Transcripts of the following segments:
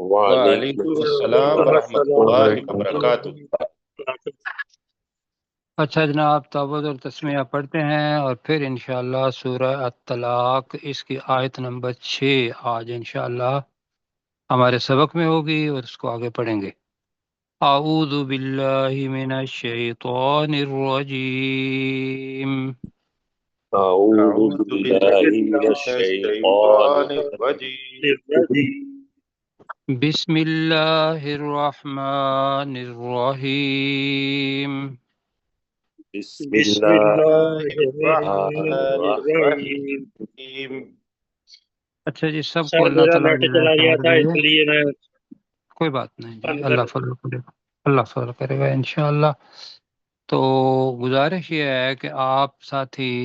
وعلیکم وعلیکم السلام السلام ورحمۃ اللہ وبرکاتہ۔ اچھا جناب، تعوذ اور تسمیہ پڑھتے ہیں اور پھر انشاءاللہ سورہ الطلاق اس کی آیت نمبر 6 آج انشاءاللہ ہمارے سبق میں ہوگی اور اس کو آگے پڑھیں گے۔ اعوذ باللہ من الشیطان الرجیم، اعوذ اعوذ باللہ باللہ من من الشیطان الشیطان الرجیم الرجیم۔ بسم اللہ الرحمن الرحیم۔ بسم بسم اللہ اللہ الرحمن الرحمن الرحیم الرحیم۔ اچھا جی، سب کو سر اللہ میرا تعالیٰ نیٹ جزائے چلا گیا خیر تھا دے اس گا۔ لیے میں کوئی بات نہیں جی، بند کر اللہ فضل کرے گا، اللہ فضل کرے گا انشاءاللہ۔ تو گزارش یہ ہے کہ آپ ساتھی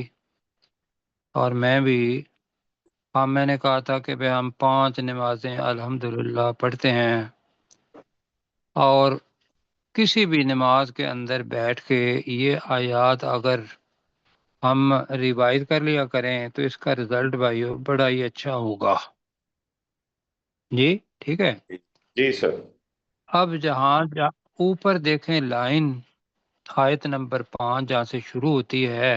اور میں بھی، میں نے کہا تھا کہ بھئی ہم 5 نمازیں الحمدللہ پڑھتے ہیں، اور کسی بھی نماز کے اندر بیٹھ کے یہ آیات اگر ہم ریوائز کر لیا کریں تو اس کا رزلٹ بھائیو بڑا ہی اچھا ہوگا جی، ٹھیک ہے۔ جی سر۔ اب جہاں اوپر دیکھیں لائن آیت نمبر 5 جہاں سے شروع ہوتی ہے،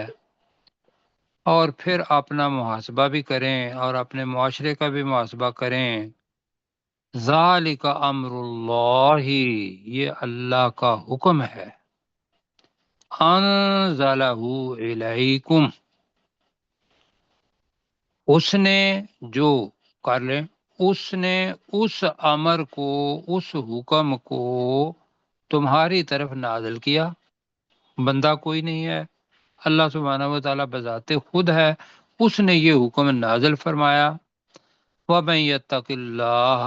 اور پھر اپنا محاسبہ بھی کریں اور اپنے معاشرے کا بھی محاسبہ کریں۔ ذالک امر اللہ، یہ اللہ کا حکم ہے، انزلہ الیکم، اس نے جو، کر لیں، اس نے اس امر کو، اس حکم کو تمہاری طرف نازل کیا، بندہ کوئی نہیں ہے، اللہ سبحانہ و تعالیٰ بذات خود ہے، اس نے یہ حکم نازل فرمایا۔ وَمَن يَتَّقِ اللَّهَ،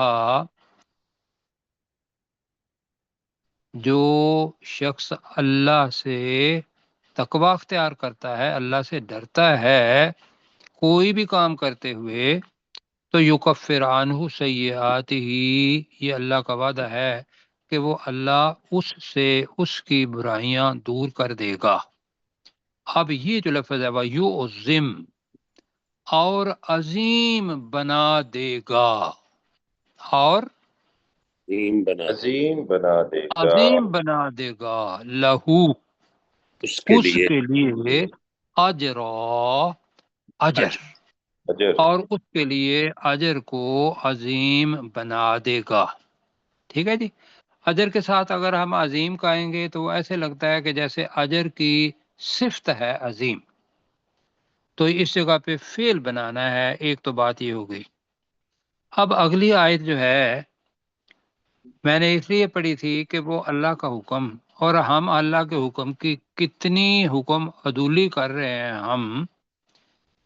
جو شخص اللہ سے تقوی اختیار کرتا ہے، اللہ سے ڈرتا ہے کوئی بھی کام کرتے ہوئے، تو یکفر عنہ سیئاتہ، یہ اللہ کا وعدہ ہے کہ وہ اللہ اس سے اس کی برائیاں دور کر دے گا۔ اب یہ جو لفظ ہے وہ یعظم، اور عظیم بنا دے گا، اور عظیم بنا دے عظیم بنا دے گا عظیم بنا دے گا، لہو، اس کے اس لیے کے لیے، اجرا، اجر، اجر۔ اور اس کے لیے اجر کو عظیم بنا دے گا۔ ٹھیک ہے جی، اجر کے ساتھ اگر ہم عظیم کہیں گے تو وہ ایسے لگتا ہے کہ جیسے اجر کی صفت ہے عظیم، تو اس جگہ پہ فعل بنانا ہے، ایک تو بات یہ ہو گئی۔ اب اگلی آیت جو ہے میں نے اس لیے پڑھی تھی کہ وہ اللہ کا حکم، اور ہم اللہ کے حکم کی کتنی حکم عدولی کر رہے ہیں ہم،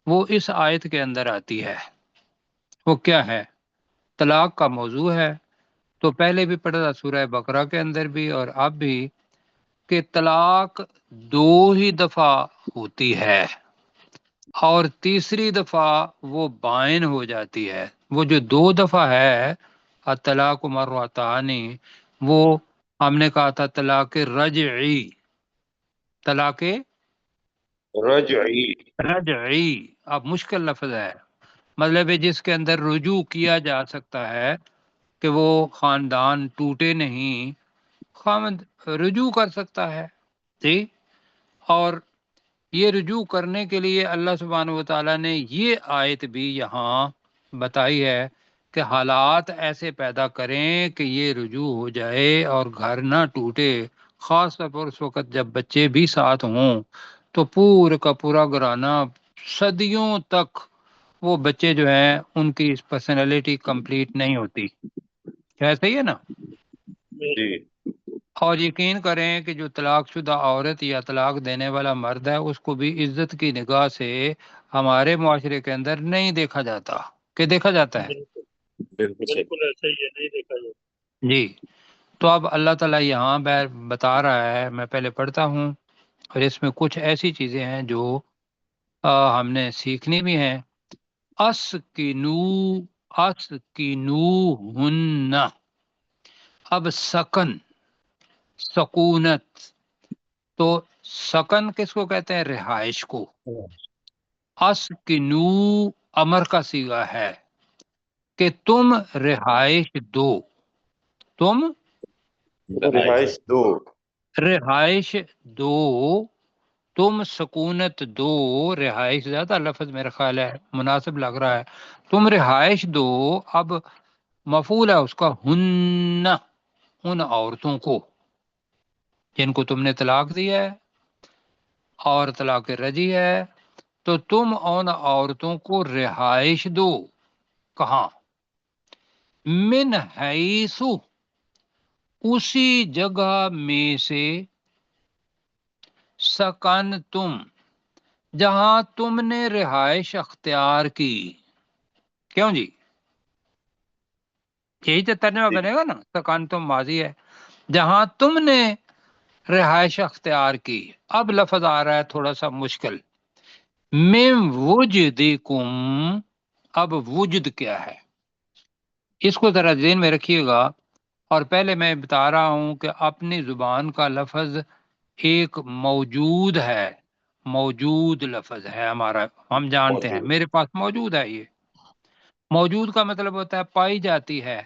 وہ اس آیت کے اندر آتی ہے۔ وہ کیا ہے؟ طلاق کا موضوع ہے، تو پہلے بھی پڑھا تھا سورہ بقرہ کے اندر بھی اور اب بھی، کہ طلاق 2 ہی دفعہ ہوتی ہے، اور تیسری دفعہ وہ بائن ہو جاتی ہے۔ وہ جو 2 دفعہ ہے، الطلاق مرتان، وہ ہم نے کہا تھا طلاق رجعی، طلاق رجعی۔ رجعی، اب مشکل لفظ ہے، مطلب ہے جس کے اندر رجوع کیا جا سکتا ہے، کہ وہ خاندان ٹوٹے نہیں، خامد رجوع کر سکتا ہے جی۔ اور یہ رجوع کرنے کے لیے اللہ سبحانہ و تعالیٰ نے یہ آیت بھی یہاں بتائی ہے کہ حالات ایسے پیدا کریں کہ یہ رجوع ہو جائے اور گھر نہ ٹوٹے، خاص طور پر اس وقت جب بچے بھی ساتھ ہوں، تو پورا کا پورا گھرانہ صدیوں تک، وہ بچے جو ہیں ان کی پرسنالٹی کمپلیٹ نہیں ہوتی، کیا صحیح ہے نا؟ جی اور یقین کریں کہ جو طلاق شدہ عورت یا طلاق دینے والا مرد ہے، اس کو بھی عزت کی نگاہ سے ہمارے معاشرے کے اندر نہیں دیکھا جاتا، کہ دیکھا جاتا ہے بالکل بالکل صحیح۔ بالکل ایسا ہی ہے، نہیں دیکھا جائے۔ جی۔ تو اب اللہ تعالیٰ یہاں بتا رہا ہے، میں پہلے پڑھتا ہوں، اور اس میں کچھ ایسی چیزیں ہیں جو ہم نے سیکھنی بھی ہیں۔ اسکنوہن، اب سکن، سکونت، تو سکن کس کو کہتے ہیں؟ رہائش کو۔ اسکنو امر کا صیغہ ہے کہ تم رہائش دو، تم رہائش دو، رہائش دو، تم سکونت دو، رہائش زیادہ لفظ میرا خیال ہے مناسب لگ رہا ہے، تم رہائش دو، اب مفعول ہے اس کا ہن، ان عورتوں کو جن کو تم نے طلاق دیا ہے اور طلاق رجعی ہے، تو تم ان عورتوں کو رہائش دو، کہاں؟ من حیث، اسی جگہ میں سے، سکن تم، جہاں تم نے رہائش اختیار کی، کیوں جی؟ یہی تو ترجمہ جی بنے گا نا، سکن تم ماضی ہے، جہاں تم نے رہائش اختیار کی۔ اب لفظ آ رہا ہے تھوڑا سا مشکل، من وجدکم، اب وجد کیا ہے اس کو ذرا ذہن میں رکھیے گا، اور پہلے میں بتا رہا ہوں کہ اپنی زبان کا لفظ ایک موجود ہے، موجود لفظ ہے ہمارا، ہم جانتے ہیں، موجود، میرے پاس موجود ہے، یہ موجود کا مطلب ہوتا ہے پائی جاتی ہے،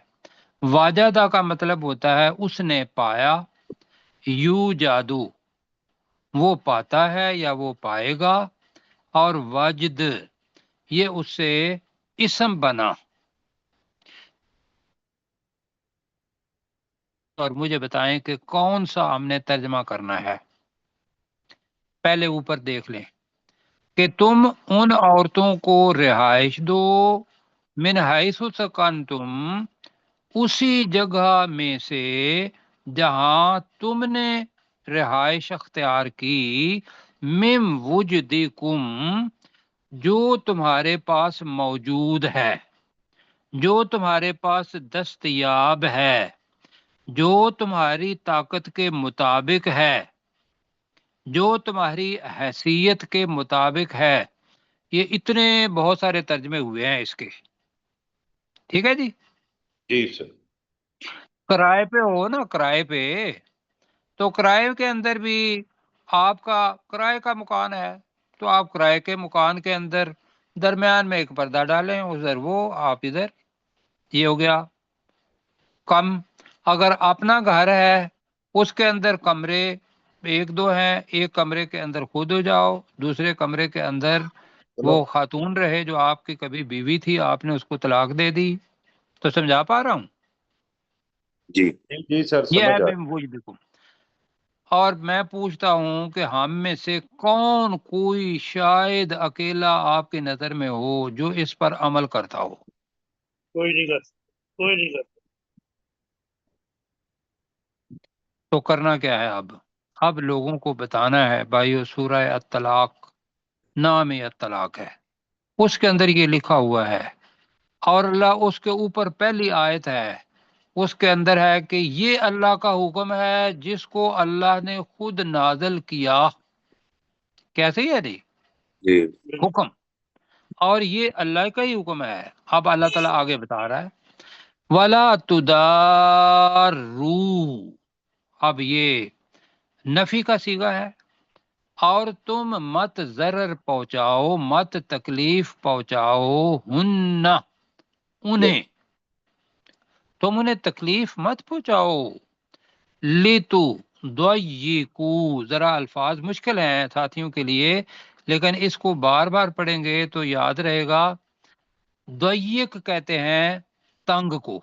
واجدہ کا مطلب ہوتا ہے اس نے پایا، یو جادو وہ پاتا ہے یا وہ پائے گا، اور واجد یہ اس سے اسم بنا۔ اور مجھے بتائیں کہ کون سا ہم نے ترجمہ کرنا ہے، پہلے اوپر دیکھ لیں کہ تم ان عورتوں کو رہائش دو، من حیث سکنتم، اسی جگہ میں سے جہاں تم نے رہائش اختیار کی، من وجدکم، جو تمہارے پاس موجود ہے، جو تمہارے پاس دستیاب ہے، جو تمہاری طاقت کے مطابق ہے، جو تمہاری حیثیت کے مطابق ہے۔ یہ اتنے بہت سارے ترجمے ہوئے ہیں اس کے، ٹھیک ہے جی۔ جی سر، کرائے پہ ہو نا، کرائے پہ، تو کرائے کے اندر بھی آپ کا کرائے کا مکان ہے، تو آپ کرائے کے مکان کے اندر درمیان میں ایک پردہ ڈالیں، ادھر وہ آپ ادھر، یہ ہو گیا کم۔ اگر اپنا گھر ہے اس کے اندر کمرے ایک دو ہیں، ایک کمرے کے اندر خود ہو جاؤ، دوسرے کمرے کے اندر چلو وہ خاتون رہے جو آپ کی کبھی بیوی تھی، آپ نے اس کو طلاق دے دی، تو سمجھا پا رہا ہوں؟ جی جی جی سر، یہ ہے سمجھ آ بے وجدکم۔ اور میں پوچھتا ہوں کہ ہم میں سے کون کوئی شاید اکیلا آپ کی نظر میں ہو جو اس پر عمل کرتا ہو؟ کوئی نہیں کرتا، کوئی نہیں کرتا۔ تو کرنا کیا ہے اب لوگوں کو بتانا ہے بھائیو، سورہ الطلاق نام الطلاق ہے، اس کے اندر یہ لکھا ہوا ہے، اور اللہ اس کے اوپر پہلی آیت ہے، اس کے اندر ہے کہ یہ اللہ کا حکم ہے جس کو اللہ نے خود نازل کیا، کیسے ہے جی جی حکم، اور یہ اللہ کا ہی حکم ہے۔ اب اللہ تعالیٰ آگے بتا رہا ہے وَلَا تُدَارُّوا، اب یہ نفی کا صیغہ ہے، اور تم مت ضرر پہنچاؤ، مت تکلیف پہنچاؤ، ہن انہیں، تم انہیں تکلیف مت پہنچاؤ، لیتو ضیقو، ذرا الفاظ مشکل ہیں ساتھیوں کے لیے، لیکن اس کو بار بار پڑھیں گے تو یاد رہے گا۔ ضیق کہتے ہیں تنگ کو،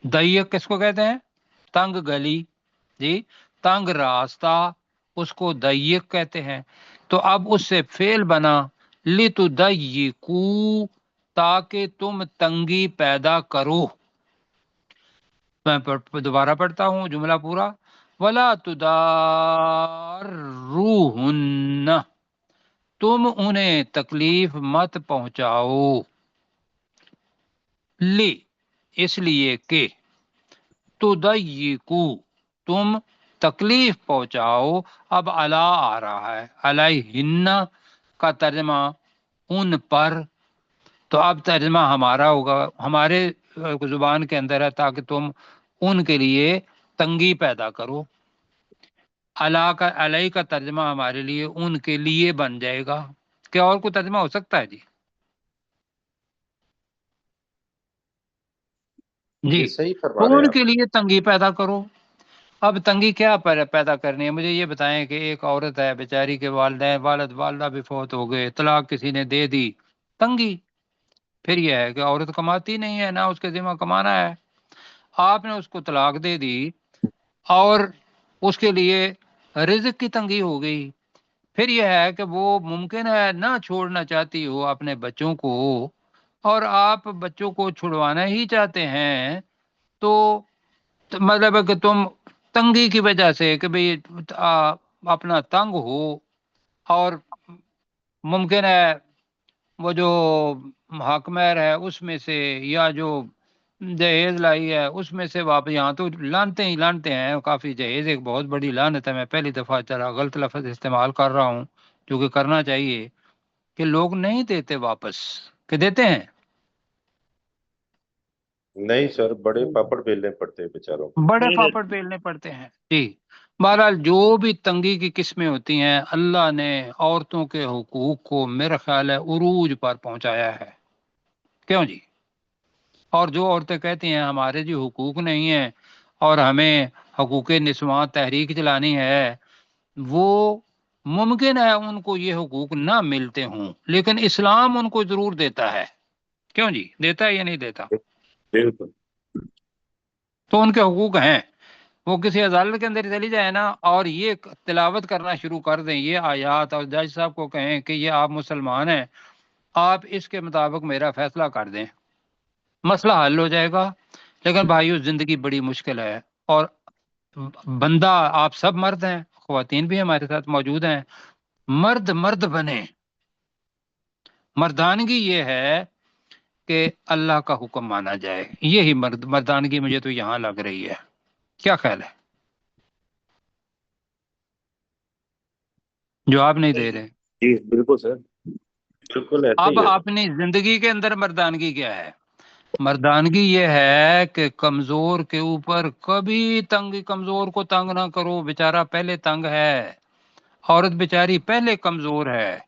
ضیق کس کو کہتے ہیں؟ تنگ گلی، جی تنگ راستہ، اس کو ضیق کہتے ہیں۔ تو اب اس سے فعل بنا لتضیقو، تاکہ تم تنگی پیدا کرو۔ میں دوبارہ پڑھتا ہوں جملہ پورا، وَلَا تُدَارُّوهُنَّ، تم انہیں تکلیف مت پہنچاؤ، لی اس لیے کہ، تُضَیِّقُوا تم تکلیف پہنچاؤ۔ اب علی آ رہا ہے، علیہن کا ترجمہ ان پر، تو اب ترجمہ ہمارا ہوگا، ہمارے زبان کے اندر ہے، تاکہ تم ان کے لیے تنگی پیدا کرو۔ علیہ کا ترجمہ ہمارے لیے ان کے لیے بن جائے گا۔ کیا اور کوئی ترجمہ ہو سکتا ہے جی؟ جی یہ صحیح فرما تو رہے ان ہیں کے آپ۔ لیے تنگی پیدا کرو. اب تنگی کیا پیدا کرنی ہے؟ مجھے یہ بتائیں کہ ایک عورت ہے بیچاری کے والدین والدہ بھی فوت ہو گئے، طلاق کسی نے دے دی، تنگی. پھر یہ ہے کہ عورت کماتی نہیں ہے، نہ اس کے ذمہ کمانا ہے، آپ نے اس کو طلاق دے دی اور اس کے لیے رزق کی تنگی ہو گئی. پھر یہ ہے کہ وہ ممکن ہے نہ چھوڑنا چاہتی ہو اپنے بچوں کو، اور آپ بچوں کو چھڑوانا ہی چاہتے ہیں، تو مطلب ہے کہ تم تنگی کی وجہ سے کہ بھئی اپنا تنگ ہو، اور ممکن ہے وہ جو حق مہر ہے اس میں سے یا جو جہیز لائی ہے اس میں سے واپس، یہاں تو لانتے ہیں کافی. جہیز ایک بہت بڑی لعنت ہے، میں پہلی دفعہ چلا غلط لفظ استعمال کر رہا ہوں جو کہ کرنا چاہیے، کہ لوگ نہیں دیتے واپس، کہ دیتے ہیں. نہیں سر، بڑے پاپڑ بیلنے پڑتے ہیں بیچاروں کو۔ بڑے نہیں پاپڑ دیتے. بیلنے پڑتے ہیں. جی بہرحال جو بھی تنگی کی قسمیں ہوتی ہیں، اللہ نے عورتوں کے حقوق کو میرا خیال ہے عروج پر پہنچایا ہے. کیوں جی؟ اور جو عورتیں کہتی ہیں ہمارے جی حقوق نہیں ہیں اور ہمیں حقوق نسواں تحریک چلانی ہے، وہ ممکن ہے ان کو یہ حقوق نہ ملتے ہوں، لیکن اسلام ان کو ضرور دیتا ہے. کیوں جی؟ دیتا ہے یا نہیں دیتا؟ بالکل. تو ان کے حقوق ہیں. وہ کسی عدالت کے اندر چلی جائے نا اور یہ تلاوت کرنا شروع کر دیں یہ آیات، اور جج صاحب کو کہیں کہ یہ آپ مسلمان ہیں، آپ اس کے مطابق میرا فیصلہ کر دیں، مسئلہ حل ہو جائے گا. لیکن بھائیو زندگی بڑی مشکل ہے، اور بندہ آپ سب مرد ہیں، خواتین بھی ہمارے ساتھ موجود ہیں، مرد بنے. مردانگی یہ ہے کہ اللہ کا حکم مانا جائے، یہی مردانگی مجھے تو یہاں لگ رہی ہے. کیا خیال ہے؟ جواب نہیں دے رہے. جی بالکل سر. بالکل ایسے اب ہی ہے سر۔ اپنی زندگی کے اندر مردانگی کیا ہے؟ مردانگی یہ ہے کہ کمزور کے اوپر کبھی کمزور کو تنگ نہ کرو، بیچارہ پہلے تنگ ہے، عورت بیچاری پہلے کمزور ہے،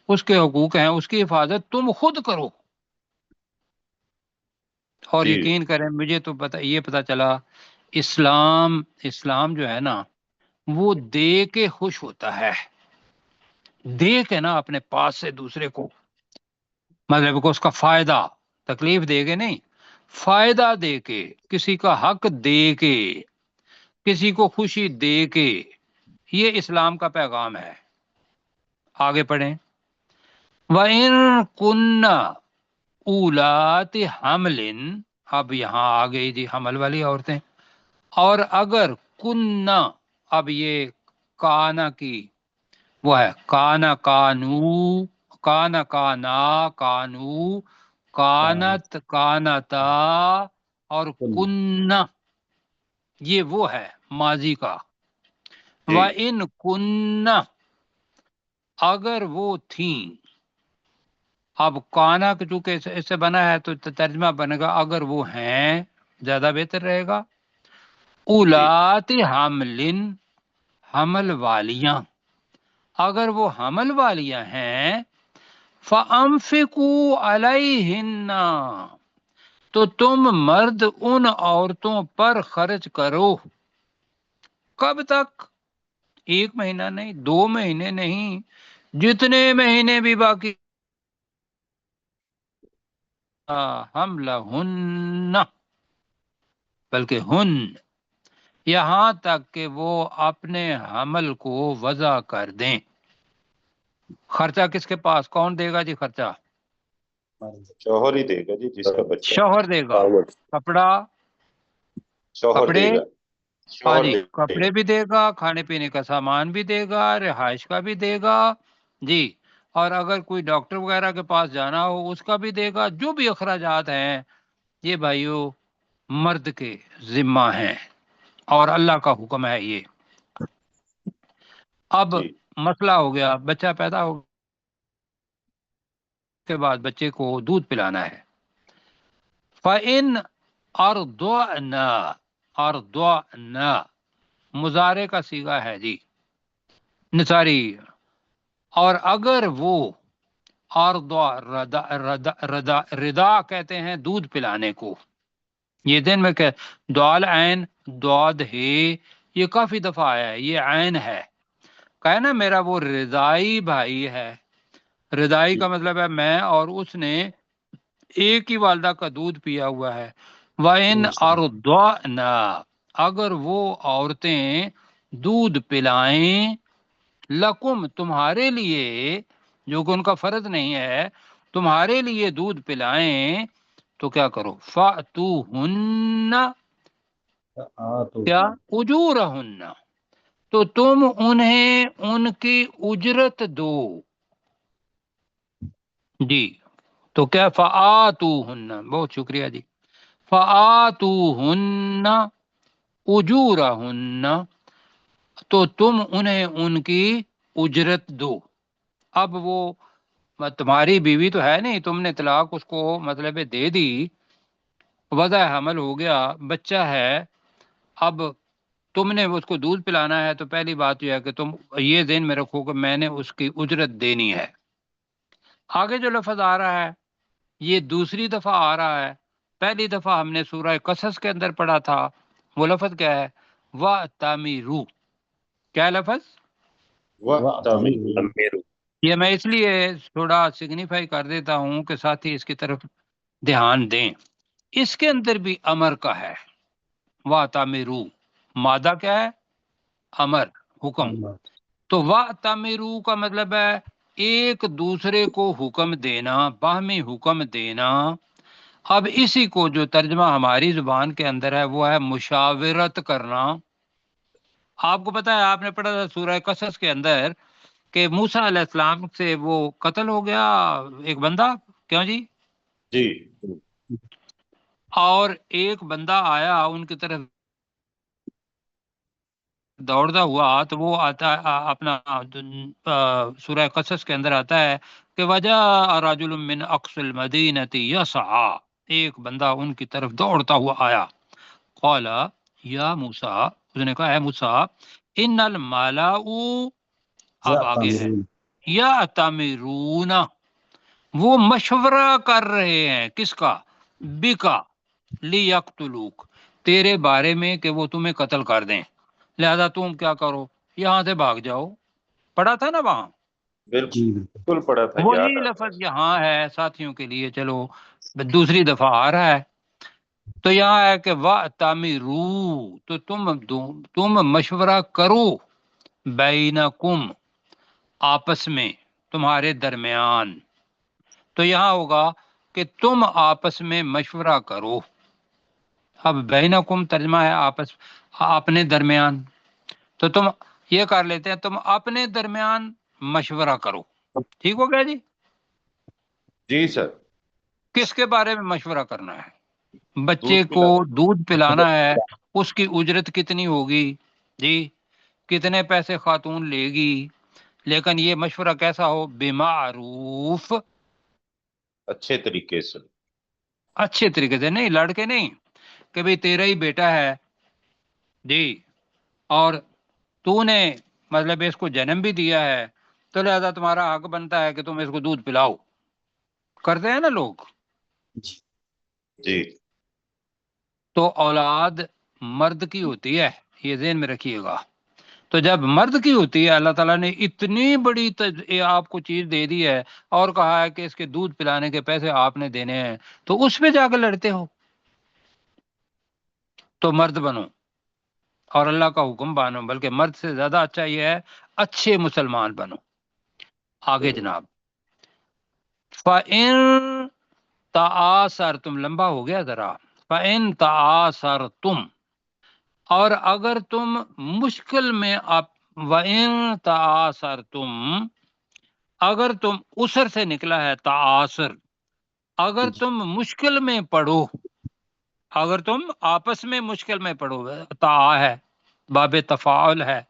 اس کے حقوق ہیں، اس کی حفاظت تم خود کرو. اور جی یقین کریں مجھے تو یہ پتا چلا اسلام جو ہے نا وہ دے کے خوش ہوتا ہے، دے کے نا اپنے پاس سے دوسرے کو، مطلب کہ اس کا فائدہ، تکلیف دے کے نہیں، فائدہ دے کے، کسی کا حق دے کے، کسی کو خوشی دے کے، یہ اسلام کا پیغام ہے. آگے پڑھیں. وَإِن كُنَّ اولات حمل، اب یہاں آ گئی جی حمل والی عورتیں. اور اگر کننا، اب یہ کانا کی وہ ہے، کانا کانو، کانا کانو، کانت کانتا، اور کننا یہ وہ ہے ماضی کا. جی وَإِن کننا، اگر وہ تھیں. اب کانا چونکہ اس سے بنا ہے تو ترجمہ بنے گا اگر وہ ہیں، زیادہ بہتر رہے گا. جی اولات حملن، حمل والیاں، اگر وہ حمل والیاں ہیں، فَأَنفِقُوا عَلَيْهِنَّ، تو تم مرد ان عورتوں پر خرچ کرو. کب تک؟ 1 مہینہ نہیں، 2 مہینے نہیں، جتنے مہینے بھی باقی. حملہن، بلکہ ہن، یہاں تک کہ وہ اپنے حمل کو وضع کر دیں. خرچہ کس کے پاس؟ کون دے گا جی خرچہ؟ شوہر ہی دے گا جی، جس کا بچہ ہے شوہر دے گا. کپڑا، شوہر کپڑے، دے گا، ہاں شوہر جی دے کپڑے گا۔ بھی دے گا، کھانے پینے کا سامان بھی دے گا، رہائش کا بھی دے گا جی. اور اگر کوئی ڈاکٹر وغیرہ کے پاس جانا ہو اس کا بھی دے گا. جو بھی اخراجات ہیں یہ بھائیو مرد کے ذمہ ہیں، اور اللہ کا حکم ہے یہ. اب جی مسئلہ ہو گیا، بچہ پیدا ہو کے بعد بچے کو دودھ پلانا ہے. فَإِنْ أَرْضَعْنَ، مضارع کا صیغہ ہے جی، نثاری. اور اگر وہ رضا کہتے ہیں دودھ پلانے کو، یہ دن میں کہ دعال عین دعاد ہے، یہ کافی دفعہ آیا ہے، یہ عین ہے، کہا ہے نا میرا وہ رضائی بھائی ہے۔ رضائی کا مطلب ہے میں اور اس نے ایک ہی والدہ کا دودھ پیا ہوا ہے۔ وَإِنْ أَرْضَعْنَا، اگر وہ عورتیں دودھ پلائیں، لکم تمہارے لیے، جو کہ ان کا فرض نہیں ہے، تمہارے لیے دودھ پلائیں تو کیا کرو؟ فَأْتُوهُنَّ، کیا؟ اجورہن، تو تم انہیں ان کی اجرت دو، جی۔ تو کیا؟ فَآتُوهُنَّ، بہت شکریہ جی، فَآتُوهُنَّ اجورہن، تو تم انہیں ان کی اجرت دو۔ اب وہ تمہاری بیوی تو ہے نہیں، تم نے طلاق اس کو مطلب دے دی، وضع حمل ہو گیا، بچہ ہے، اب تم نے اس کو دودھ پلانا ہے، تو پہلی بات یہ ہے کہ تم یہ ذہن میں رکھو کہ میں نے اس کی اجرت دینی ہے۔ آگے جو لفظ آ رہا ہے یہ دوسری دفعہ آ رہا ہے، پہلی دفعہ ہم نے سورہ قصص کے اندر پڑھا تھا، وہ لفظ کیا ہے؟ وَأْتَمِرُوا، کیا لفظ؟ وَأْتَمِرُوا، یہ میں اس لیے تھوڑا سگنیفائی کر دیتا ہوں کہ ساتھی اس کی طرف دھیان دیں، اس کے اندر بھی امر کا ہے، وَأْتَمِرُوا، مادہ کیا ہے؟ امر، حکم۔ تو وَأْتَمِرُوا کا مطلب ہے ایک دوسرے کو حکم دینا، باہمی حکم دینا۔ اب اسی کو جو ترجمہ ہماری زبان کے اندر ہے وہ ہے مشاورت کرنا۔ آپ کو پتا ہے، آپ نے پڑھا تھا سورہ قصص کے اندر کہ موسیٰ علیہ السلام سے وہ قتل ہو گیا ایک بندہ، کیوں جی؟ جی اور ایک بندہ آیا ان کی طرف دوڑتا ہوا، تو وہ آتا اپنا سورہ قصص کے اندر آتا ہے کہ وجاء رجل من اقصى المدینۃ یسعی، ایک بندہ ان کی طرف دوڑتا ہوا آیا، قال یا موسیٰ، اس نے کہا ہے موسیٰ، ان الملأ، اب آگے ہے، یا تامرون، وہ مشورہ کر رہے ہیں، کس کا؟ بکا، لیقتلوک، تیرے بارے میں کہ وہ تمہیں قتل کر دیں، لہذا تم کیا کرو؟ یہاں سے بھاگ جاؤ۔ پڑھا تھا نا وہاں، بالکل پڑا تھا، وہی یاد آ رہا لفظ یہاں ہے ساتھیوں کے لیے، چلو دوسری دفعہ آ رہا ہے۔ تو یہاں ہے کہ وَأْتَمِرُوا، تو تم مشورہ کرو، بینکم، آپس میں، تمہارے درمیان۔ تو یہاں ہوگا کہ تم آپس میں مشورہ کرو۔ اب بینکم ترجمہ ہے آپس، اپنے درمیان، تو تم یہ کر لیتے ہیں، تم اپنے درمیان مشورہ کرو۔ ٹھیک ہو گیا جی؟ جی سر، کس کے بارے میں مشورہ کرنا ہے؟ بچے دودھ کو پلا، دودھ پلانا ہے، اس کی اجرت کتنی ہوگی جی، کتنے پیسے خاتون لے گی، لیکن یہ مشورہ کیسا ہو؟ بمعروف، اچھے طریقے سے، اچھے طریقے سے، نہیں لڑ کے نہیں کہ بھئی تیرا ہی بیٹا ہے جی، اور تو نے مطلب اس کو جنم بھی دیا ہے، تو لہذا تمہارا حق بنتا ہے کہ تم اس کو دودھ پلاؤ، کرتے ہیں نا لوگ۔ جی تو اولاد مرد کی ہوتی ہے، یہ ذہن میں رکھیے گا۔ تو جب مرد کی ہوتی ہے، اللہ تعالیٰ نے اتنی بڑی آپ کو چیز دے دی ہے اور کہا ہے کہ اس کے دودھ پلانے کے پیسے آپ نے دینے ہیں، تو اس پہ جا کے لڑتے ہو؟ تو مرد بنو اور اللہ کا حکم بانو، بلکہ مرد سے زیادہ اچھا یہ ہے اچھے مسلمان بنو۔ آگے جناب، فَإِن تَعَاثَرْتُمْ، لمبا ہو گیا ذرا، فَإِن تَعَاثَرْتُمْ، اور اگر تم مشکل میں وَإِن تَعَاثَرْتُمْ، اگر تم، اسر سے نکلا ہے تعاثر، اگر تم مشکل میں پڑو، اگر تم آپس میں مشکل میں پڑو، تا ہے، باب تفاعل ہے،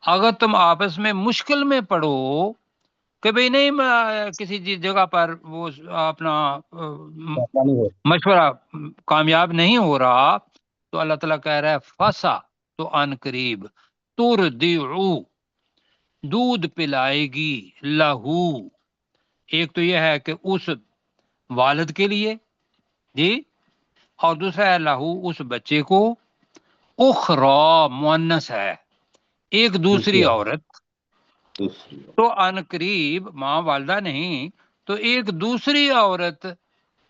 اگر تم آپس میں مشکل میں پڑو کہ بھئی نہیں کسی جگہ پر وہ اپنا مشورہ کامیاب نہیں ہو رہا، تو اللہ تعالیٰ کہہ رہا ہے فسا، تو ان قریب، ترضعو، دودھ پلائے گی، لہو، ایک تو یہ ہے کہ اس والد کے لیے جی، اور دوسرا ہے لہو اس بچے کو، اخرا مؤنث ہے، ایک دوسری عورت، دوسری تو ان قریب ماں والدہ نہیں تو ایک دوسری عورت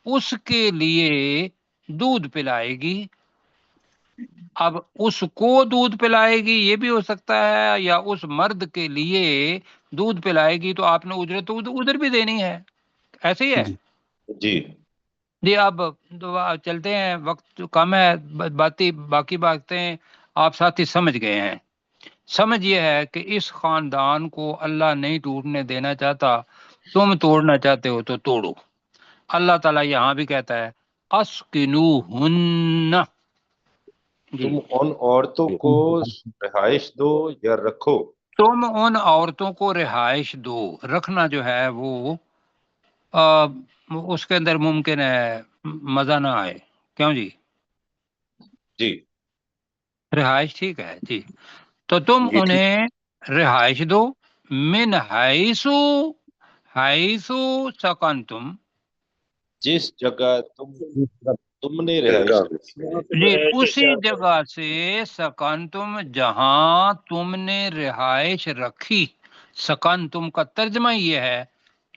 اس کے لیے دودھ پلائے گی۔ اب اس کو دودھ پلائے گی یہ بھی ہو سکتا ہے، یا اس مرد کے لیے دودھ پلائے گی، تو آپ نے اجرت تو ادھر بھی دینی ہے، ایسے ہی ہے جی جی۔ اب چلتے ہیں، وقت کم ہے، باقی باتیں آپ ساتھی سمجھ گئے ہیں۔ سمجھ یہ ہے کہ اس خاندان کو اللہ نہیں ٹوٹنے دینا چاہتا، تم توڑنا چاہتے ہو تو توڑو۔ اللہ تعالیٰ یہاں بھی کہتا ہے اسکنوہن، جی تم ان عورتوں کو رہائش دو یا رکھو۔ تم ان عورتوں کو رہائش دو، رکھنا جو ہے وہ اس کے اندر ممکن ہے مزہ نہ آئے، کیوں جی؟ جی رہائش ٹھیک ہے جی، تو تم جی ٹھیک۔ انہیں رہائش دو، من حیثو، حیثو سکنتم، جس جگہ تم نے رہائش رکھی ہے۔ جی اسی جگہ سے سکنتم جہاں تم نے رہائش رکھی۔ سکنتم کا ترجمہ یہ ہے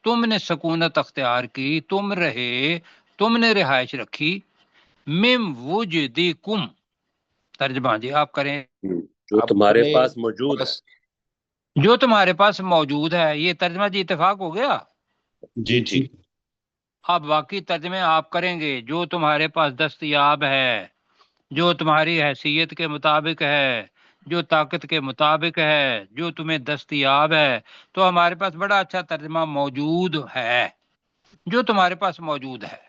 تم نے سکونت اختیار کی، تم رہے، تم نے رہائش رکھی، مم وجدکم، ترجمہ جی آپ کریں۔ جو تمہارے اپنے پاس موجود ہے۔ پاس- جو تمہارے پاس موجود ہے، یہ ترجمہ جی اتفاق ہو گیا۔ جی ٹھیک۔ اب باقی ترجمے آپ کریں گے، جو تمہارے پاس دستیاب ہے، جو تمہاری حیثیت کے مطابق ہے، جو طاقت کے مطابق ہے، جو تمہیں دستیاب ہے۔ تو ہمارے پاس بڑا اچھا ترجمہ موجود ہے، جو تمہارے پاس موجود ہے۔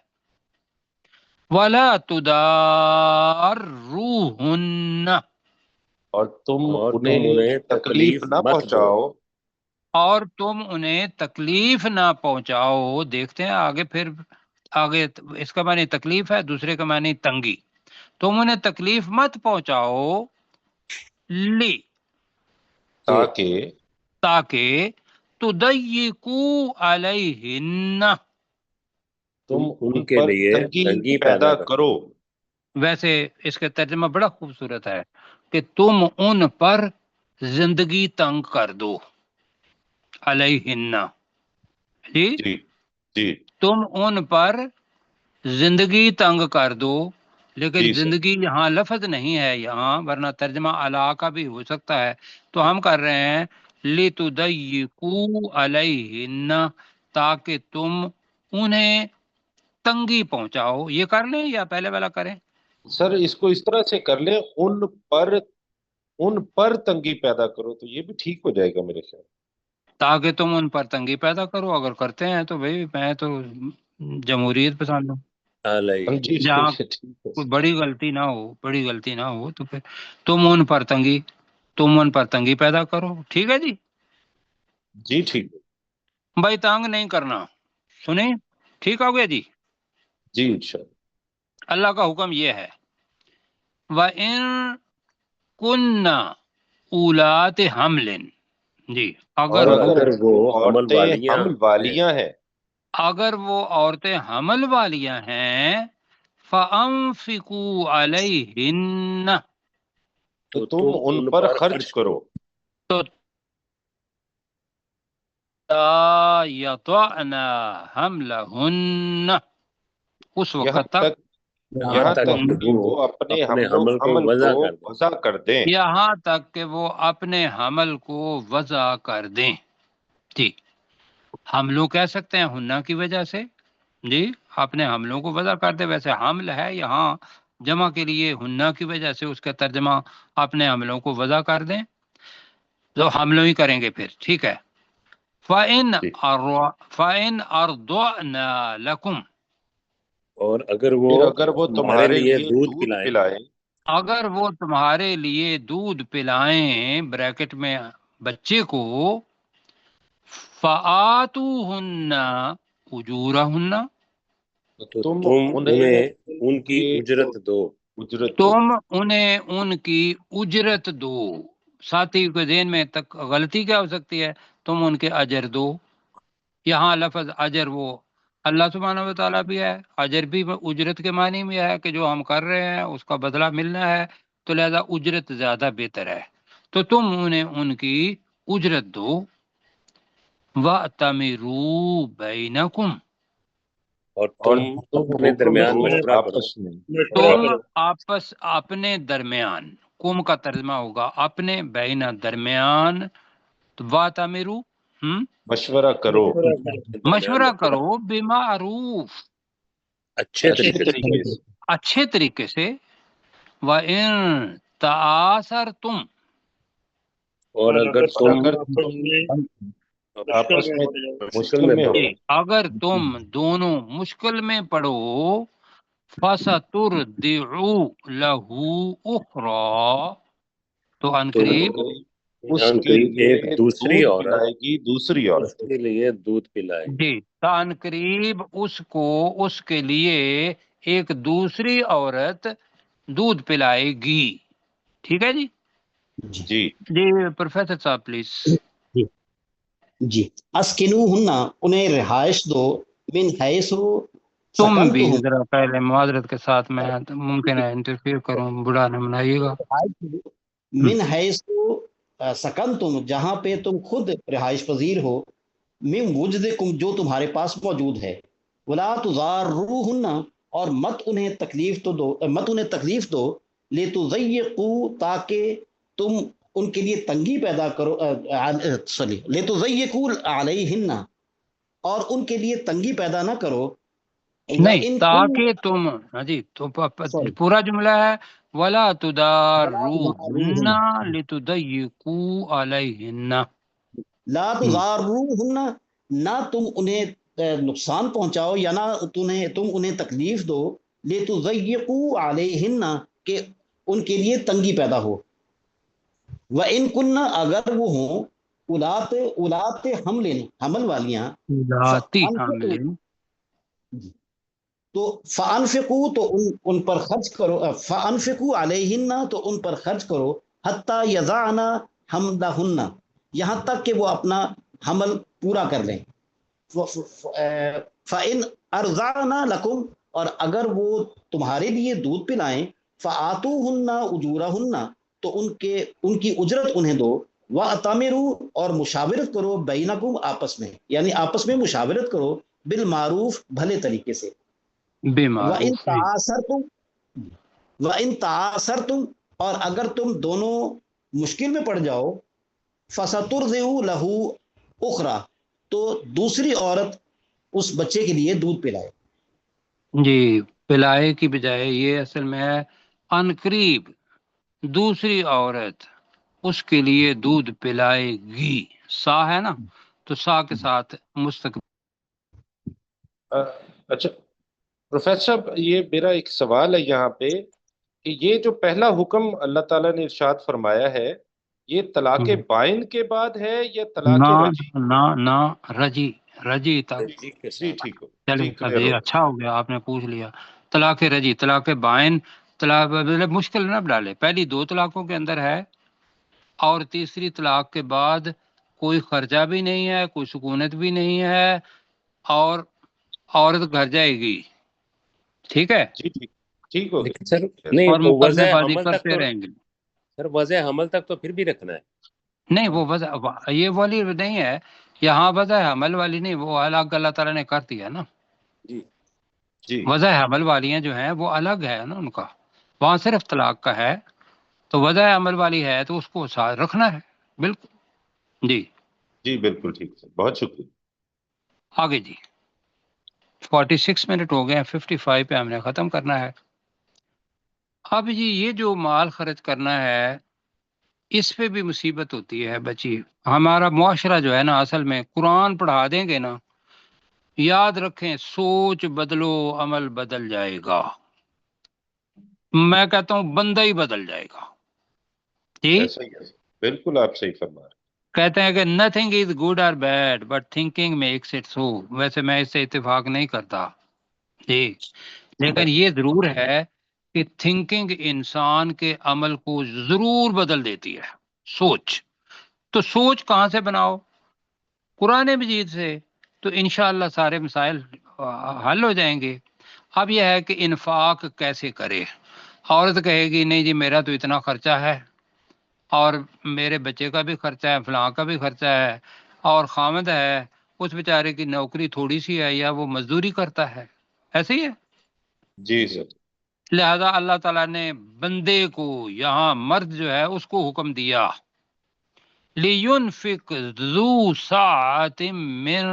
وَلَا تُدَارُّوهُنَّ، اور تم اور تم انہیں انہیں تکلیف نہ مت دو۔ پہنچاؤ۔ اور تم انہیں تکلیف نہ پہنچاؤ۔ دیکھتے ہیں آگے، پھر آگے اس کا معنی تکلیف ہے، دوسرے کا معنی تنگی۔ تم انہیں تکلیف مت پہنچاؤ، لی، تاکہ تاکہ تضیقو علیہن، تم ان ان کے پر لیے تنگی تنگی پیدا کرو۔ کرو۔ ویسے اس کا ترجمہ بڑا خوبصورت ہے کہ تم ان پر زندگی تنگ کر دو، علیہن، جی جی جی تم ان پر زندگی تنگ کر دو، لیکن جی سر۔ زندگی یہاں لفظ نہیں ہے یہاں، ورنہ ترجمہ علا کا بھی ہو سکتا ہے، تو ہم کر رہے ہیں لِتُضَيِّقُوا عَلَيْهِنَّ، تاکہ تم انہیں تنگی پہنچاؤ۔ یہ کر لیں یا پہلے والا کریں؟ سر اس کو اس طرح سے کر لیں، ان پر تنگی پیدا کرو، تو یہ بھی ٹھیک ہو جائے گا میرے خیال۔ تاکہ تم ان پر تنگی پیدا کرو، اگر کرتے ہیں تو بھائی میں تو جمہوریت پسند ہوں، جی جہاں ٹھیک ہے۔ کوئی بڑی غلطی نہ ہو، بڑی غلطی نہ ہو، تو پھر تم ان پر تنگی پیدا کرو، ٹھیک ہے جی۔ جی ٹھیک ہے۔ بھائی تنگ نہیں کرنا، سنیں، ٹھیک ہو گیا جی۔ جی انشاءاللہ۔ اللہ کا حکم یہ ہے وَإِن كُنَّ اولات حمل، جی اور اگر اگر وہ حمل عورتیں والیاں حمل والیاں ہیں، اگر وہ عورتیں حمل والیاں ہیں، فَأَنفِقُوا عَلَيْهِنَّ، تو تم ان پر خرچ کرو۔ تو تا یطعن حملہن، اس یہاں وقت تک، تک یہاں تک کہ وہ اپنے حمل کو حمل وضع کو کر دیں۔ وضع کر دیں۔ یہاں تک کہ وہ اپنے حمل کو وضع کر دیں، جی ہم لوگ کہہ سکتے ہیں ہنہ کی وجہ سے، جی اپنے حملوں کو وضع کر دے، ویسے حمل ہے یہاں جمع کے لیے، ہنہ کی وجہ سے اس کا ترجمہ اپنے حملوں کو وضع کر دیں، تو حملوں ہی کریں گے پھر، ٹھیک ہے۔ جی فَإِنْ أَرْضَعْنَ لَكُمْ، اور اگر وہ پھر اگر وہ تمہارے لیے دودھ دودھ پلائیں، پلائیں، اگر وہ تمہارے لیے دودھ پلائیں، بریکٹ میں بچے کو، فَآتُوهُنَّ أُجُورَهُنَّ، تو تم انہیں انہیں ان کی اجرت دو۔ اجرت دو۔ تم انہیں ان کی اجرت دو۔ ساتھی کے ذہن میں تک غلطی کیا ہو سکتی ہے؟ تم ان کے اجر دو، یہاں لفظ اجر وہ اللہ سبحانہ و تعالیٰ بھی ہے، اجر بھی اجرت کے معنی میں ہے کہ جو ہم کر رہے ہیں اس کا بدلہ ملنا ہے، تو لہذا اجرت زیادہ بہتر ہے، تو تم انہیں ان کی اجرت دو۔ وَأْتَمِرُوا بَيْنَكُمْ، اور اور تم تم اپنے حکم درمیان دو مشورہ کرو۔ آپس میں۔ تم آپس اپنے درمیان، کم کا ترجمہ ہوگا اپنے، بینا درمیان، تو وَأْتَمِرُوا مشورہ کرو مشورہ کرو بِمَعْرُوف، اچھے اچھے طریقے سے۔ طریقے سے۔ اچھے طریقے سے۔ وَإِن تَعَاثَرْتُمْ، اور اگر اور تم اگر تم آپس میں مشکل میں ہو، جی اگر تم دونوں مشکل میں پڑو، فَسَتُرْدِعُ لَهُ أُخْرَى، تو تو عنقریب اس ان کے قریب لیے ایک دوسری دودھ عورت پلائے گی دوسری اس عورت۔ کے لیے دودھ پلائے گی۔ جی عنقریب اس کو، اس کے لیے ایک دوسری عورت دودھ پلائے گی، ٹھیک ہے جی۔ جی جی جی پروفیسر صاحب پلیز۔ جی جی اسکنوہن، انہیں رہائش دو، من حیث تم بھی سکنتم، ذرا پہلے معذرت کے ساتھ میں ممکن ہے انٹرفیئر کروں، برا نہ منائیے گا۔ من حیث سکنتم، جہاں پہ تم خود رہائش پذیر ہو، من وجدکم، جو تمہارے پاس موجود ہے، ولا تضاروہن، اور مت انہیں تکلیف دو، لتضیقوا، تاکہ تم ان کے لیے تنگی پیدا کرو، لتضیقوا علیہن، اور ان کے لیے تنگی پیدا نہ کرو، نہیں وَإِن كُنَّ، تاکہ تم، ہاں جی تو سوری، پورا جملہ ہے ولا وَلَا تداروہن تُضَارُوهُنَّ، لتضیقوا علیہن۔ لا تضاروہن، نہ تم انہیں نقصان پہنچاؤ، یا نہ تم انہیں تکلیف دو، لتضیقوا علیہن، کہ ان کے لیے تنگی پیدا ہو، وَإِن كُنَّ، اگر وہ ہوں، اولاد حمل والیاں، ذاتی فَأَنفِقُوا، حامل، تو فَأَنفِقُوا، تو ان پر خرچ کرو، فَأَنفِقُوا عَلَيْهِنَّ، تو ان پر خرچ کرو، حَتَّى يَضَعْنَ حَمْلَهُنَّ، یہاں تک کہ وہ اپنا حمل پورا کر لیں، فَإِنْ أَرْضَعْنَ لَكُمْ، اور اگر وہ تمہارے لیے دودھ پلائیں، فَآتُوهُنَّ أُجُورَهُنَّ، تو ان کی اجرت انہیں دو، وَأْتَمِرُوا، اور مشاورت کرو، بینکم، آپس میں، یعنی آپس میں مشاورت کرو، بالمعروف، بھلے طریقے سے، وَإِن بمعروف۔ تَعَاثَرْتُمْ، وَإِن تَعَاثَرْتُمْ، اور اگر تم دونوں مشکل میں پڑ جاؤ، فَسَتُرْضِعُ لَهُ أُخْرَى، تو دوسری عورت اس بچے کے لیے دودھ پلائے۔ جی پلائے کی بجائے یہ اصل میں ہے عنقریب دوسری عورت اس کے لیے دودھ پلائے گی، سا ہے نا، تو سا کے ساتھ مستقبل۔ اچھا پروفیسر صاحب، یہ میرا ایک سوال ہے یہاں پہ کہ یہ جو پہلا حکم اللہ تعالیٰ نے ارشاد فرمایا ہے، یہ طلاق بائن کے بعد ہے یا طلاق نہ رجعی؟ نہ رجی تک۔ جی کے جی ساتھ۔ ٹھیک ہو، چلیں جی اب کلیئر یہ ہو۔ اچھا ہو گیا آپ نے پوچھ لیا۔ طلاق رجی، طلاق بائن، طلاق مطلب مشکل نہ ڈالے، پہلی دو طلاقوں کے اندر ہے، اور تیسری طلاق کے بعد کوئی خرچہ بھی نہیں ہے، کوئی سکونت بھی نہیں ہے، اور عورت گھر جائے گی، ٹھیک ہے، جی ٹھیک، ٹھیک ہو لیکن سر گیا۔ نہیں، اور تو مقدمے وضع بازی حمل تک کرتے تو، رہیں گے۔ سر وضع حمل تک تو پھر بھی رکھنا ہے۔ نہیں وہ وضع یہ والی نہیں ہے یہاں، وضع حمل والی نہیں، وہ الگ اللہ تعالیٰ نے کر دیا نا، جی جی وضع حمل والیاں جو ہیں وہ الگ ہے نا ان کا، وہاں صرف طلاق کا ہے، تو وضع عمل والی ہے تو اس کو ساتھ رکھنا ہے، بالکل جی۔ جی بالکل ٹھیک ہے، بہت شکریہ۔ آگے جی 46 منٹ ہو گئے ہیں، 55 پہ ہم نے ختم کرنا ہے۔ اب جی یہ جو مال خرچ کرنا ہے اس پہ بھی مصیبت ہوتی ہے بچی، ہمارا معاشرہ جو ہے نا، اصل میں قرآن پڑھا دیں گے نا، یاد رکھیں سوچ بدلو عمل بدل جائے گا، میں کہتا ہوں بندہ ہی بدل جائے گا جی۔ ایسا ہی ہے، بالکل آپ صحیح فرما رہے کہتے ہیں کہ nothing is good or bad but thinking makes it so، ویسے میں اس سے اتفاق نہیں کرتا جی، لیکن یہ ضرور ہے کہ تھنکنگ انسان کے عمل کو ضرور بدل دیتی ہے، سوچ، تو سوچ کہاں سے بناؤ؟ قرآن مجید سے، تو انشاءاللہ سارے مسائل حل ہو جائیں گے۔ اب یہ ہے کہ انفاق کیسے کرے۔ عورت کہے گی نہیں جی میرا تو اتنا خرچہ ہے، اور میرے بچے کا بھی خرچہ ہے، فلاں کا بھی خرچہ ہے، اور خامد ہے اس بیچارے کی نوکری تھوڑی سی ہے یا وہ مزدوری کرتا ہے، ایسے ہی ہے۔ جی سر۔ لہذا اللہ تعالیٰ نے بندے کو یہاں مرد جو ہے اس کو حکم دیا لِيُنْفِقْ ذُو سَعَةٍ مِّن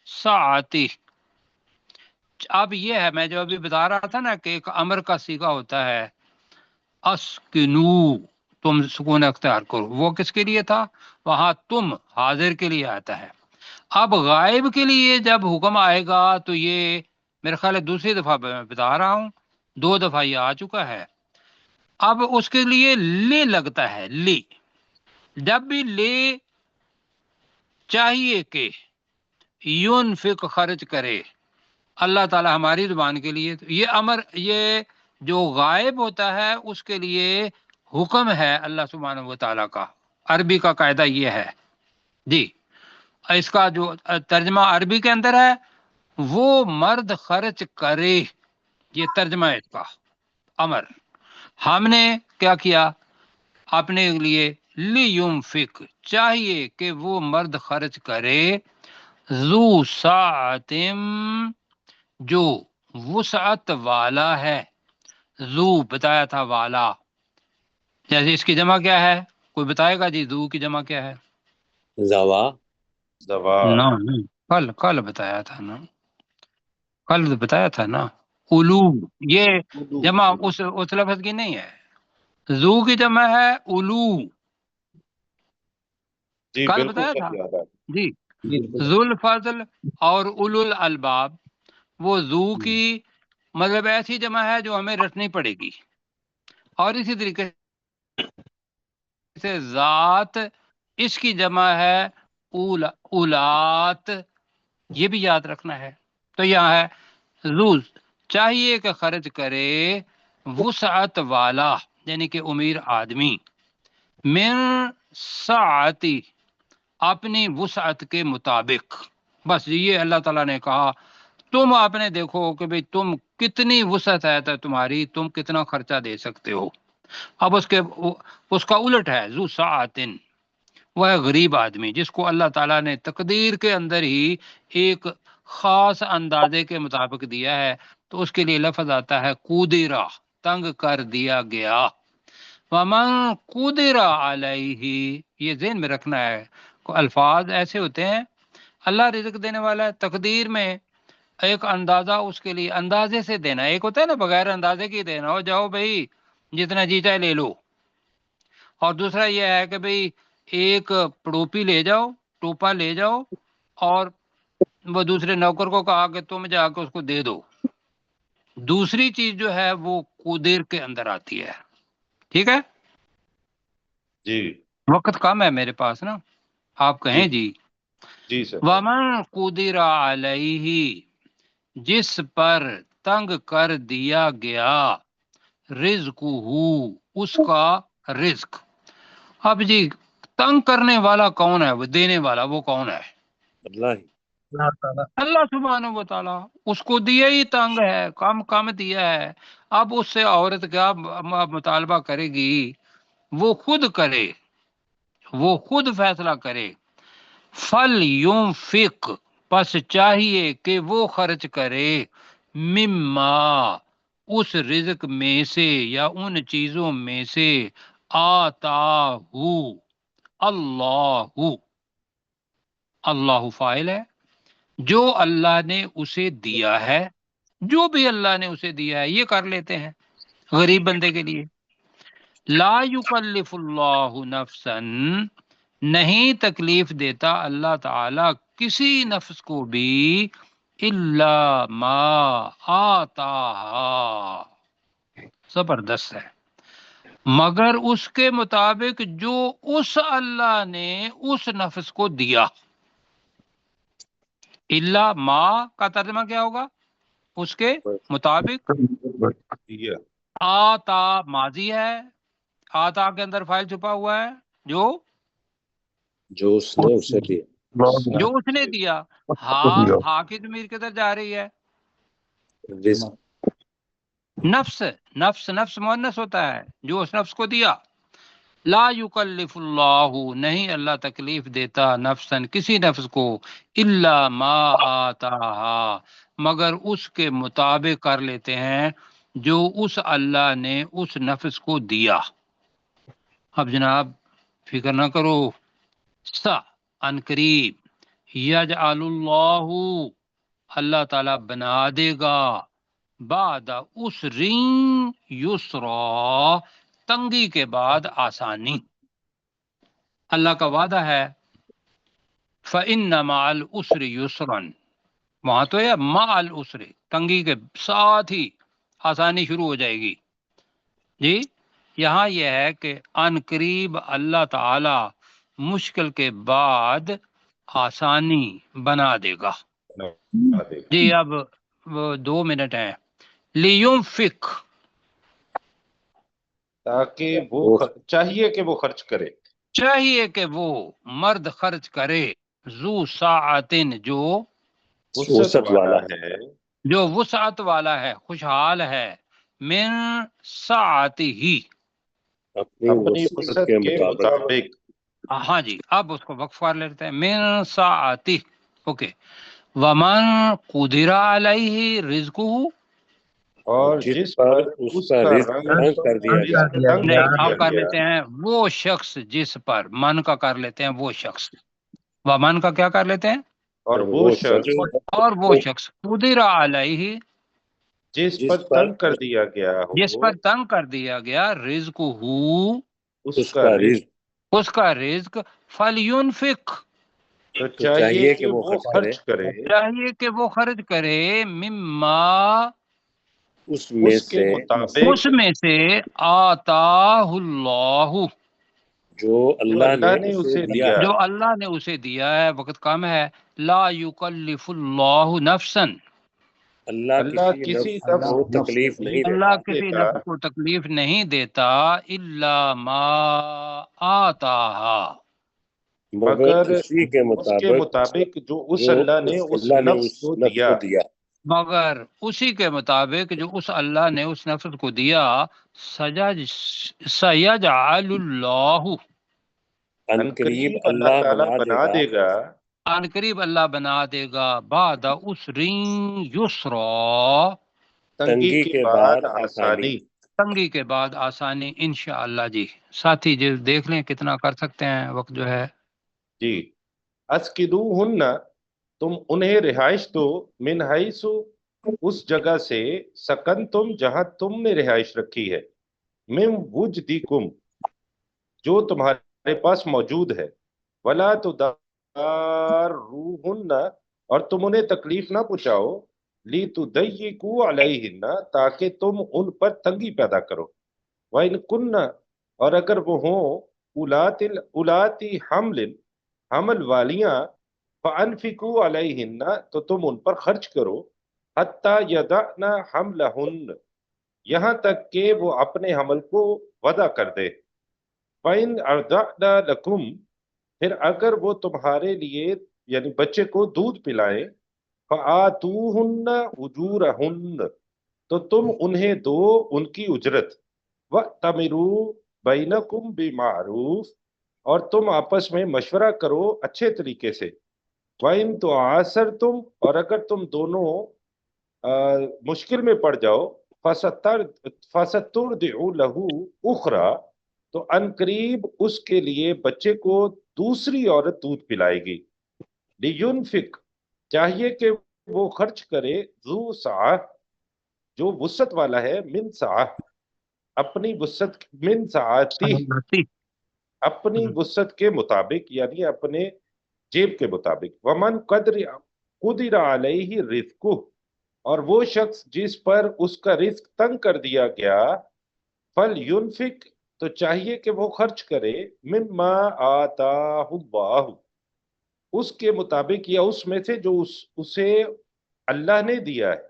سَعَتِهِ۔ اب یہ ہے، میں جو ابھی بتا رہا تھا نا کہ ایک امر کا صیغہ ہوتا ہے اسکنو، تم سکون اختیار کرو، وہ کس کے لیے تھا؟ وہاں تم حاضر کے لیے آتا ہے۔ اب غائب کے لیے جب حکم آئے گا تو یہ میرے خیال ہے دوسری دفعہ میں بتا رہا ہوں، 2 دفعہ یہ آ چکا ہے۔ اب اس کے لیے لے لگتا ہے، لے، جب بھی لے چاہیے کہ یونفق خرچ کرے اللہ تعالی ہماری زبان کے لیے، یہ امر، یہ جو غائب ہوتا ہے اس کے لیے حکم ہے اللہ سبحانہ و تعالیٰ کا۔ عربی کا قاعدہ یہ ہے جی، اس کا جو ترجمہ عربی کے اندر ہے وہ مرد خرچ کرے، یہ ترجمہ ہے اس کا امر۔ ہم نے کیا کیا اپنے لیے؟ لیونفق، چاہیے کہ وہ مرد خرچ کرے، ذو ساعتم، جو وسعت والا ہے، ذو بتایا تھا والا، جیسے اس کی جمع کیا ہے؟ کوئی بتائے گا جی ذو کی جمع کیا ہے؟ زوا، نہ کل بتایا تھا نا، کل بتایا تھا نا، الو، یہ جمع اس لفظ کی نہیں ہے، ذو کی جمع ہے الو، جی کل بالکل بتایا سر، تھا یاد آ جی۔ ذو الفضل اور اولو الالباب، وہ ذو کی مطلب ایسی جمع ہے جو ہمیں رٹنی پڑے گی، اور اسی طریقے سے ذات، اس کی جمع ہے اولات، یہ بھی یاد رکھنا ہے۔ تو یہاں ہے ذو، چاہیے کہ خرچ کرے وسعت والا، یعنی کہ امیر آدمی، من سعتی، اپنی وسعت کے مطابق، بس یہ اللہ تعالیٰ نے کہا تم آپ نے دیکھو کہ بھئی تم کتنی وسعت ہے تو تمہاری، تم کتنا خرچہ دے سکتے ہو۔ اب اس کا الٹ ہے ذو ساعتن، وہ ہے غریب آدمی جس کو اللہ تعالیٰ نے تقدیر کے اندر ہی ایک خاص اندازے کے مطابق دیا ہے، تو اس کے لیے لفظ آتا ہے قدرہ، تنگ کر دیا گیا۔ ومن قدر علیہ، یہ ذہن میں رکھنا ہے، الفاظ ایسے ہوتے ہیں، اللہ رزق دینے والا ہے، تقدیر میں ایک اندازہ اس کے لیے اندازے سے دینا، ایک ہوتا ہے نا بغیر اندازے کی دینا، ہو جاؤ بھائی جتنا جی چاہے لے لو، اور دوسرا یہ ہے کہ بھئی ایک ٹوپی لے جاؤ، ٹوپا لے جاؤ، اور وہ دوسرے نوکر کو کہا کہ تم جا کے اس کو دے دو، دوسری چیز جو ہے وہ قدر کے اندر آتی ہے۔ ٹھیک ہے، جی وقت کم ہے میرے پاس نا، آپ کہیں جی۔ جی سر۔ ومن قدر علیہ، جس پر تنگ کر دیا گیا، رزق ہو، اس کا رزق۔ اب جی تنگ کرنے والا کون ہے؟ وہ دینے والا وہ کون ہے؟ اللہ ہی، اللہ سبحانہ و تعالیٰ، اس کو دیا ہی تنگ ہے، کم دیا ہے، اب اس سے عورت کیا مطالبہ کرے گی؟ وہ خود کرے، وہ خود فیصلہ کرے۔ فَلْيُنْفِقْ، پس چاہیے کہ وہ خرچ کرے، مما، اس رزق میں سے یا ان چیزوں میں سے، آتا ہو، اللہ فاعل ہے، جو اللہ نے اسے دیا ہے، جو بھی اللہ نے اسے دیا ہے یہ کر لیتے ہیں غریب بندے کے لیے۔ لا یکلف اللہ نفسا، نہیں تکلیف دیتا اللہ تعالی کسی نفس کو بھی، الا ما آتاہا، زبردست ہے، مگر اس کے مطابق جو اس اللہ نے اس نفس کو دیا۔ الا ما کا ترجمہ کیا ہوگا؟ اس کے مطابق۔ آتا ماضی ہے، آتا کے اندر فاعل چھپا ہوا ہے، جو جو اس نے اسے دیا، جو اس نے دیا. ہا کی ضمیر کدھر جا رہی ہے؟ رزق نفس مؤنث ہوتا ہے، جو اس نفس کو دیا. لا یکلف اللہ، نہیں اللہ تکلیف دیتا نفسا کسی نفس کو، الا ما آتاہا، مگر اس کے مطابق کر لیتے ہیں جو اس اللہ نے اس نفس کو دیا. اب جناب فکر نہ کرو، سا ان قریب، یجعل اللہ، اللہ تعالی بنا دے گا، بعد اسرین یسرا، تنگی کے بعد آسانی. اللہ کا وعدہ ہے فَإِنَّ مَعَ الْعُسْرِ يُسْرًا، وہاں تو ہے مع العسر، تنگی کے ساتھ ہی آسانی شروع ہو جائے گی. جی یہاں یہ ہے کہ ان قریب اللہ تعالی مشکل کے بعد آسانی بنا دے گا. جی اب 2 منٹ ہیں. لیُنفق، تاکہ وہ چاہیے کہ وہ خرچ کرے، چاہیے کہ وہ مرد خرچ کرے، ذو ساعتن، جو وسعت والا ہے، جو وسعت والا ہے، خوشحال ہے، من ساعتہ، اپنی وسعت کے مطابق. ہاں جی اب اس کو وقف کر لیتے ہیں، من ساعتہ. اوکے. ومن قدر علیہ رزقہ، اور جس پر اس کا رزق کر دیا گیا. تنگ نہیں کر آپ دیا کر گیا، لیتے ہیں وہ شخص جس پر، من کا کر لیتے ہیں وہ شخص، ومن کا کیا کر لیتے ہیں، اور وہ شخص اور وہ شخص قدر علیہ، جس پر تنگ کر دیا گیا جس ہو، پر تنگ کر دیا گیا، رزقہ، اس کا رزق، اس کا رزق، فَلْيُنْفِقْ، تو چاہیے کہ وہ خرچ کرے، چاہیے کہ وہ خرچ کرے، مما، اس میں اس کے سے مطابق اس میں سے، آتاہ اللہ، جو اللہ نے اسے دیا ہے. جو اللہ نے اسے دیا ہے. وقت کم ہے. لا یکلف اللہ نفسا، اللہ کسی نفس کو تکلیف نہیں اللہ دیتا کسی نفس کو تکلیف نہیں دیتا، الا ما آتاہا، مگر اسی کے اس کے مطابق مطابق جو اس جو اللہ نے اس اس اللہ نے نفس اس کو نفس دیا. کو دیا. مگر اسی کے مطابق جو اس اللہ نے اس نفس کو دیا، سیجعل اللہ، ان قریب اللہ تعالیٰ بنا دے گا، ان قریب اللہ بنا دے گا، بعد عسرین یسرا، تنگی کے بعد آسانی. تنگی کے بعد آسانی، انشاءاللہ. جی ساتھی جی دیکھ لیں کتنا کر سکتے ہیں، وقت جو ہے. جی. اسکدوہن، تم انہیں رہائش دو، من حیث، اس جگہ سے، سکن تم، جہاں تم نے رہائش رکھی ہے، من وجدکم، جو تمہارے پاس موجود ہے، ولا تضاروہن، اور تم انہیں تکلیف نہ پہنچاؤ، لتضیقوا علیہن، تاکہ تم ان پر تنگی پیدا کرو، وَإِن كُنَّ، اور اگر وہ ہوں، اولاتی حمل والیاں، فَأَنفِقُوا عَلَيْهِنَّ، تو تم ان پر خرچ کرو، حَتَّى يَضَعْنَ حَمْلَهُنَّ، یہاں تک کہ وہ اپنے حمل کو وضع کر دے. فَإِنْ أَرْضَعْنَ لَكُمْ، پھر اگر وہ تمہارے لیے یعنی بچے کو دودھ پلائیں، فَآتُوهُنَّ أُجُورَهُنَّ، تو تم انہیں دو ان کی اجرت، وَأْتَمِرُوا بَيْنَكُمْ بِمَعْرُوفٍ، اور تم آپس میں مشورہ کرو اچھے طریقے سے. وَإِن تُعَاسَرْتُمْ، اور اگر تم دونوں مشکل میں پڑ جاؤ، فَسَتُرْضِعُ لَهُ أُخْرَى، تو ان قریب اس کے لیے بچے کو دوسری عورت دودھ پلائے گی. لِيُنْفِقْ، چاہیے کہ وہ خرچ کرے، ذو سعہ، جو وسعت والا ہے، من سعہ، اپنی وسعت، من سعاتی، اپنی وسعت کے مطابق، یعنی اپنے جیب کے مطابق. ومن قدر علیہ رزقہ، اور وہ شخص جس پر اس کا رزق تنگ کر دیا گیا، فَلْيُنْفِقْ، تو چاہیے کہ وہ خرچ کرے، مما آتاہ اللہ، اس کے مطابق یا اس میں سے جو اسے اللہ نے دیا ہے.